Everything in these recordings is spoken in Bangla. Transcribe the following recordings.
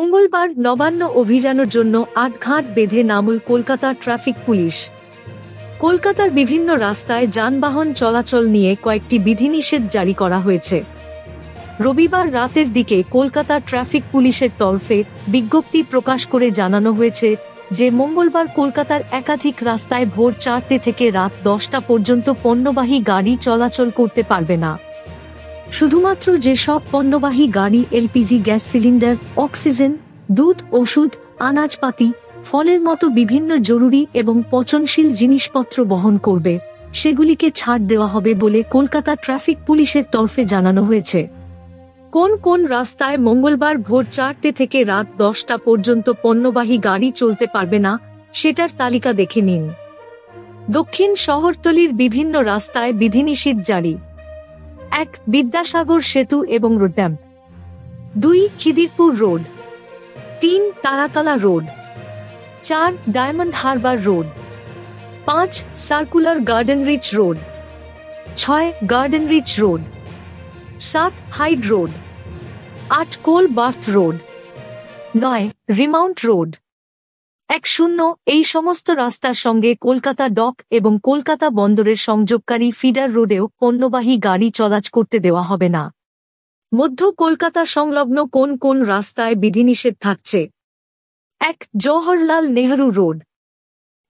মঙ্গলবার নবান্ন অভিযানের জন্য আটঘাট বেঁধে নামল কলকাতা ট্রাফিক পুলিশ। কলকাতার বিভিন্ন রাস্তায় যানবাহন চলাচল নিয়ে কয়েকটি বিধিনিষেধ জারি করা হয়েছে। রবিবার রাতের দিকে কলকাতা ট্রাফিক পুলিশের তরফে বিজ্ঞপ্তি প্রকাশ করে জানানো হয়েছে যে মঙ্গলবার কলকাতার একাধিক রাস্তায় ভোর 4টে থেকে রাত 10টা পর্যন্ত পণ্যবাহী গাড়ি চলাচল করতে পারবে না। শুধুমাত্র যেসব পণ্যবাহী গাড়ি এলপিজি গ্যাস সিলিন্ডার, অক্সিজেন, দুধ, ওষুধ, আনাজপাতি, ফলের মতো বিভিন্ন জরুরি এবং পচনশীল জিনিসপত্র বহন করবে সেগুলিকে ছাড় দেওয়া হবে বলে কলকাতা ট্রাফিক পুলিশের তরফে জানানো হয়েছে। কোন কোন রাস্তায় মঙ্গলবার ভোর 4টে থেকে রাত 10টা পর্যন্ত পণ্যবাহী গাড়ি চলতে পারবে না সেটার তালিকা দেখে নিন। দক্ষিণ শহরতলির বিভিন্ন রাস্তায় বিধিনিষেধ জারি। 1. বিদ্যাসাগর সেতু এবং রোডড্যাম। 2. Khidirpur road. 3. Taratala road. 4. Diamond Harbour Road. 5. Circular Garden Reach Road. 6. Garden Reach Road. 7. Hyde Road. 8. Coal Berth Road. 9. Remount Road. 10 এই সমস্ত রাস্তার সঙ্গে কলকাতা ডক এবং কলকাতা বন্দরের সংযোগকারী ফিডার রোডেও পণ্যবাহী গাড়ি চলাচল করতে দেওয়া হবে না। মধ্য কলকাতা সংলগ্ন কোন কোন রাস্তায় বিধিনিষেধ থাকছে? 1. Jawaharlal Nehru road.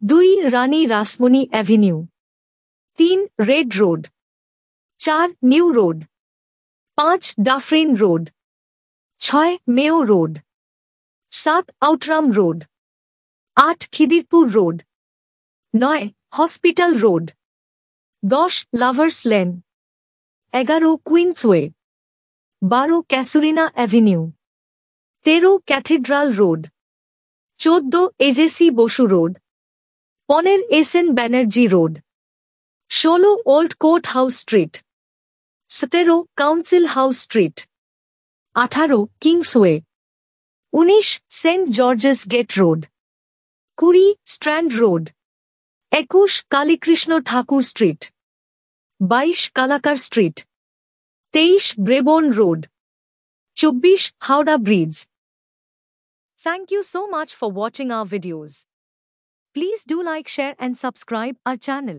2. Rani Rashmoni avenue. 3. Red road. 4. New road. 5. Dufferin road. 6. Mayo road. 7. Outram road. 8. Khidirpur road. 9. Hospital road. 10. Lovers lane. 11. Queensway. 12. Casuarina avenue. 13. Cathedral road. 14. AJC Bose road. 15. SN Banerjee road. 16. Old court house street. 17. Council house street. 18. Kingsway. 19. Saint George's gate road. 20. Strand road. 21. Kalikrishna Thakur Street. 22. Kalakar Street. 23. Brabourne Road. 24. Howrah Bridge. Thank you so much for watching our videos. Please do like, share and subscribe our channel.